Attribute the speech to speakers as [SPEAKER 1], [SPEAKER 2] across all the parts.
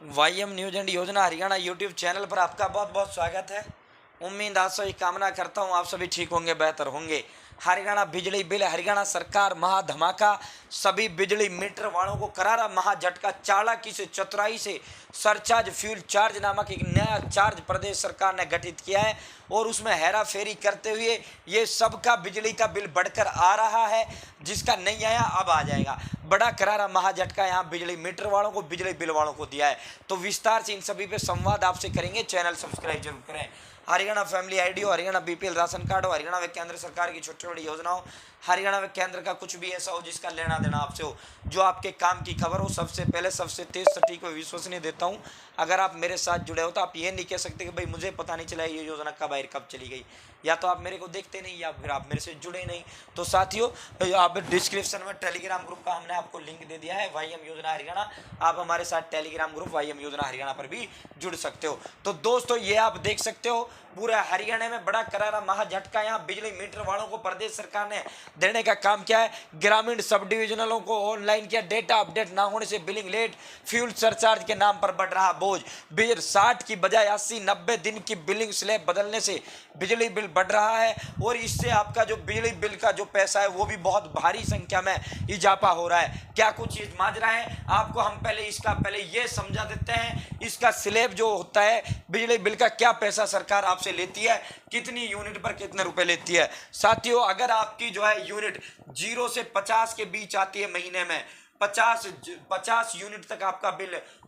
[SPEAKER 1] वाईएम news and योजना Haryana YouTube channel पर आपका बहुत बहुत स्वागत है। उम्मीद आप सभी कामना करता हूं आप सभी ठीक होंगे, बेहतर होंगे। हरियाणा बिजली बिल, हरियाणा सरकार महा धमाका, सभी बिजली मीटर वालों को करारा महा झटका। चालाकी से, चतुराई से सरचार्ज फ्यूल चार्ज नामक एक नया चार्ज प्रदेश सरकार ने गठित किया है और उसमें हेरा फेरी करते हुए ये सबका बिजली का बिल बढ़कर आ रहा है, जिसका नहीं आया अब आ जाएगा। बड़ा करारा महा झटका यहाँ बिजली मीटर वालों को, बिजली बिल वालों को दिया है। तो विस्तार से इन सभी पे संवाद आपसे करेंगे। चैनल सब्सक्राइब जरूर करें। हरियाणा फैमिली आईडी हो, हरियाणा बीपीएल राशन कार्ड हो, हरियाणा व केंद्र सरकार की छोटी छोटी योजना हो, हरियाणा व केंद्र का कुछ भी ऐसा हो जिसका लेना देना आपसे हो, जो आपके काम की खबर हो, सबसे पहले सबसे तेज सटीक व विश्वसनीय देता हूं। अगर आप मेरे साथ जुड़े हो तो आप ये नहीं कह सकते कि भाई मुझे पता नहीं चला ये योजना कब आई कब चली गई, या तो आप मेरे को देखते नहीं या फिर आप मेरे से जुड़े नहीं। तो साथियों, आप डिस्क्रिप्शन में टेलीग्राम ग्रुप का हमने आपको लिंक दे दिया है, वाईएम योजना हरियाणा। आप हमारे साथ टेलीग्राम ग्रुप वाईएम योजना हरियाणा पर भी जुड़ सकते हो। तो दोस्तों, ये आप देख सकते हो पूरा हरियाणा में बड़ा करारा महा झटका यहाँ बिजली मीटर वालों को प्रदेश सरकार ने देने का काम किया है। ग्रामीण सब डिविजनलों को ऑनलाइन किया, डेटा अपडेट ना होने से बिलिंग लेट, फ्यूल सरचार्ज के नाम पर बढ़ रहा बोझ। 60 की बजाय 80-90 दिन की बिलिंग स्लैब बदलने से बिजली बिल बढ़ रहा है और इससे आपका जो बिजली बिल का जो पैसा है वो भी बहुत भारी संख्या में इजाफा हो रहा है। क्या कुछ चीज माजरा है आपको हम पहले ये समझा देते हैं। इसका स्लैब जो होता है बिजली बिल का, क्या पैसा सरकार आपसे लेती है, कितनी यूनिट पर कितने रुपए लेती है। साथियों, अगर आपकी जो है यूनिट 0 से 50 के बीच आती है, महीने में 50 यूनिट तक आपका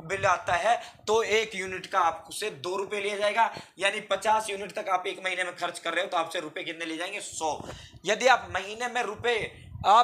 [SPEAKER 1] बिल आता है, तो एक यूनिट का आपसे 2 रुपए लिया जाएगा। यानी 50 यूनिट तक आप एक महीने में खर्च कर रहे हो तो आपसे रुपए कितने लिए जाएंगे? 100। यदि आप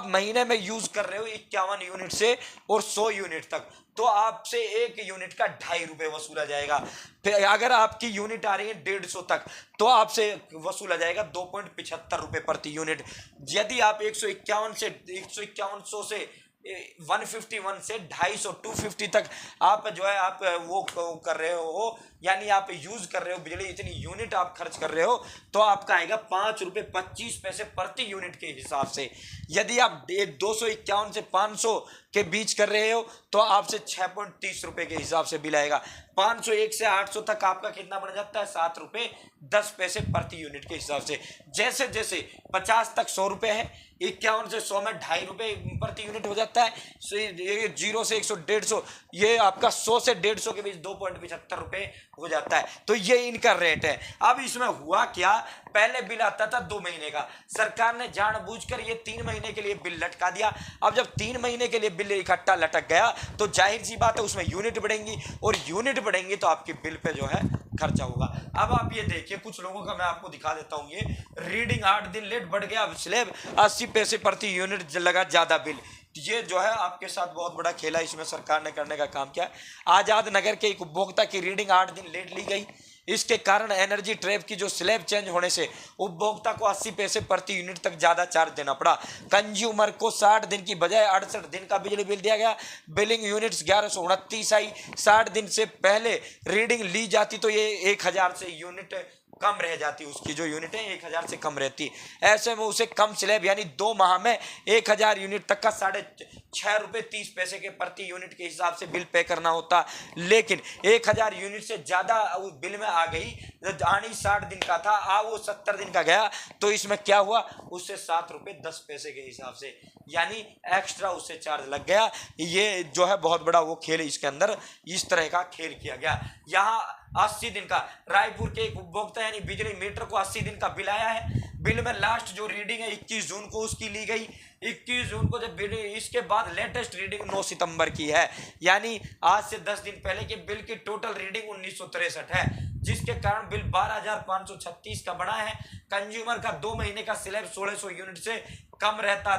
[SPEAKER 1] महीने में यूज कर रहे हो 51 यूनिट से और 100 यूनिट तक, तो आपसे एक यूनिट का 2.5 रुपए वसूला जाएगा। फिर अगर आपकी यूनिट आ रही है 150 तक, तो आपसे वसूला जाएगा 2.75 रुपए प्रति यूनिट। यदि आप 151 से 151 से 151 से 250 250 तक आप जो है आप वो कर रहे हो, यानी आप यूज कर रहे हो बिजली, इतनी यूनिट आप खर्च कर रहे हो, तो आपका आएगा 5 रुपए 25 पैसे प्रति यूनिट के हिसाब से। यदि आप 251 से 500 के बीच कर रहे हो तो आपसे 6.30 रुपए के हिसाब से बिल आएगा। 501 से 800 तक आपका कितना बन जाता है? 7 रुपए 10 पैसे प्रति यूनिट के हिसाब से। जैसे जैसे 50 तक 100 रुपए है, 51 से 100 में 2.5 रुपए प्रति यूनिट हो जाता है। 0 से 100 150, ये आपका 100 से 150 के बीच 2.75 रुपए हो जाता है। तो ये इनका रेट है। अब इसमें हुआ क्या, पहले बिल आता था 2 महीने का, सरकार ने जानबूझकर ये 3 महीने के लिए बिल लटका दिया। अब जब 3 महीने के लिए बिल इकट्ठा लटक गया तो जाहिर सी बात है उसमें यूनिट बढ़ेंगी, और यूनिट बढ़ेंगी तो आपके बिल पे जो है खर्चा होगा। अब आप ये देखिए, कुछ लोगों का मैं आपको दिखा देता हूं। ये रीडिंग 8 दिन लेट बढ़ गया स्लैब, 80 पैसे प्रति यूनिट लगा ज्यादा बिल। ये जो है आपके साथ बहुत बड़ा खेला इसमें सरकार ने करने का काम किया। आजाद नगर के एक उपभोक्ता की रीडिंग 8 दिन लेट ली गई। इसके कारण एनर्जी ट्रैप की जो स्लैब चेंज होने से उपभोक्ता को 80 पैसे प्रति यूनिट तक ज्यादा चार्ज देना पड़ा। कंज्यूमर को 60 दिन की बजाय 68 दिन का बिजली बिल दिया गया। बिलिंग यूनिट्स 1129 आई। 60 दिन से पहले रीडिंग ली जाती तो ये 1000 से यूनिट कम रह जाती, उसकी जो यूनिट है 1000 से कम रहती। ऐसे में उसे कम स्लैब यानी 2 माह में 1000 यूनिट तक का 6.5 रुपए 30 पैसे के प्रति यूनिट के हिसाब से बिल पे करना होता। लेकिन 1000 यूनिट से ज्यादा बिल में आ गई, आनी 60 दिन का था, वो 70 दिन का गया, तो इसमें क्या हुआ, उससे 7 रुपए 10 पैसे के हिसाब से यानी एक्स्ट्रा उससे चार्ज लग गया। ये जो है बहुत बड़ा वो खेल, इसके अंदर इस तरह का खेल किया गया। यहाँ 80 दिन का रायपुर के एक उपभोक्ता यानी बिजली मीटर को 80 दिन का बिल आया है। बिल में लास्ट जो रीडिंग है 21 जून को उसकी ली गई। 21 जून को जब इसके बाद लेटेस्ट रीडिंग 9 सितंबर की है, यानी आज से 10 दिन पहले के बिल की टोटल रीडिंग 1963 है, जिसके कारण बिल 12,536 का बना है। कंज्यूमर का 2 महीने का स्लैब 1600 यूनिट से कम रहता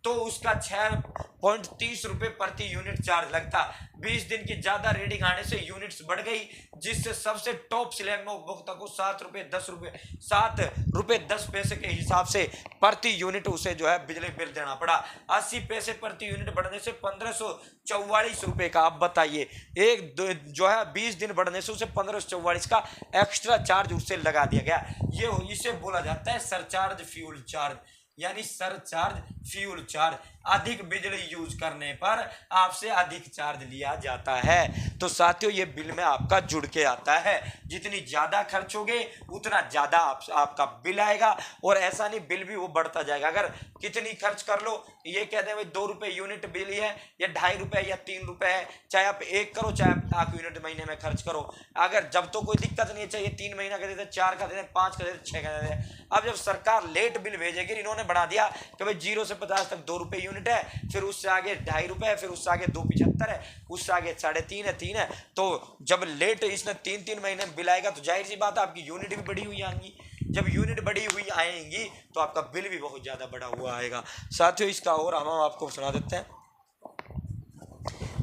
[SPEAKER 1] तो उसका 6.30 रुपए प्रति यूनिट चार्ज लगता। 20 दिन की ज्यादा रीडिंग आने से यूनिट्स बढ़ गई, जिससे सबसे टॉप स्लैब में उपभोक्ता को 7 रुपए 10 पैसे के हिसाब से प्रति यूनिट उसे जो है बिजली बिल देना पड़ा। 80 पैसे प्रति यूनिट बढ़ने से 1544 रुपए का, आप बताइए, जो है 20 दिन बढ़ने से उसे 1544 का एक्स्ट्रा चार्ज उससे लगा दिया गया। ये इसे बोला जाता है सरचार्ज फ्यूल चार्ज, यानी सरचार्ज फ्यूल चार्ज। अधिक बिजली यूज करने पर आपसे अधिक चार्ज लिया जाता है। तो साथियों ये बिल में आपका जुड़ के आता है, जितनी ज्यादा खर्च होगे उतना ज्यादा आपका बिल आएगा। और ऐसा नहीं बिल भी वो बढ़ता जाएगा, अगर कितनी खर्च कर लो, ये कहते हैं 2 रुपए यूनिट बिल है या 2.5 रुपए या 3 रुपए है, चाहे आप 1 करो चाहे आप 1 यूनिट महीने में खर्च करो, अगर जब तो कोई दिक्कत नहीं है, चाहिए 3 महीना का देते, 4 का देते, 5 का देते, 6 का देते। अब जब सरकार लेट बिल भेजेगी, इन्होंने बढ़ा दिया कि भाई 0 से 50 तक 2 रुपए यूनिट है, फिर उससे आगे 2.5 रुपए है, फिर उससे आगे 2.75 है, उससे आगे 3.5 है, 3 है। तो जब लेट इसने 3-3 महीने बिल आएगा तो जाहिर सी बात है आपकी यूनिट भी बढ़ी हुई आएंगी। जब यूनिट बढ़ी हुई आएंगी तो आपका बिल भी बहुत ज्यादा बढ़ा हुआ आएगा। साथियों इसका और हम आपको सुना देते हैं।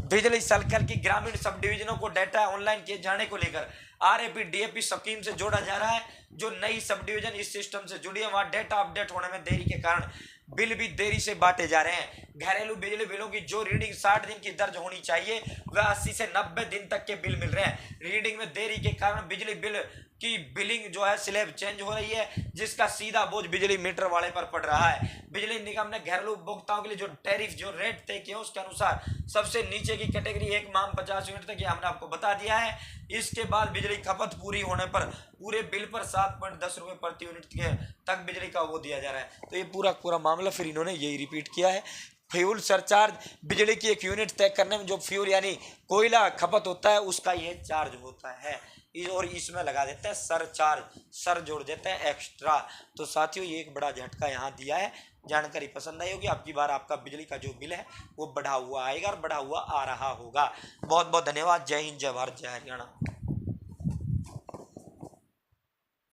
[SPEAKER 1] बिजली सर्कल की ग्रामीण सब डिविजनों को डेटा ऑनलाइन किए जाने को लेकर आरएपी डीएपी स्कीम से जोड़ा जा रहा है। जो नई सब डिवीजन इस सिस्टम से जुड़ी है वहां डेटा अपडेट होने में देरी के कारण बिल भी देरी से बांटे जा रहे हैं। घरेलू बिजली बिलों की जो रीडिंग 60 दिन की दर्ज होनी चाहिए वह 80 से 90 दिन तक के बिल मिल रहे हैं। रीडिंग में देरी के कारण बिजली बिल की बिलिंग जो है स्लैब चेंज हो रही है, जिसका सीधा बोझ बिजली मीटर वाले पर पड़ रहा है। बिजली निगम ने घरेलू उपभोक्ताओं के लिए जो टैरिफ जो रेट तय किए उसके अनुसार सबसे नीचे की कैटेगरी 1 माह 50 यूनिट तक, हमने आपको बता दिया है। इसके बाद बिजली खपत पूरी होने पर पूरे बिल पर 7.10 रुपए प्रति यूनिट के तक बिजली का वो दिया जा रहा है। तो ये पूरा मामला फिर इन्होंने यही रिपीट किया है। फ्यूल सरचार्ज, बिजली की 1 यूनिट तय करने में जो फ्यूल यानी कोयला खपत होता है उसका ये चार्ज होता है, और इसमें लगा देते हैं सरचार्ज, सर जोड़ देते हैं एक्स्ट्रा। तो साथियों ये एक बड़ा झटका यहाँ दिया है। जानकारी पसंद आई होगी, आपकी बार आपका बिजली का जो बिल है वो बढ़ा हुआ आएगा और बढ़ा हुआ आ रहा होगा। बहुत बहुत धन्यवाद। जय हिंद, जय भारत, जय हरियाणा।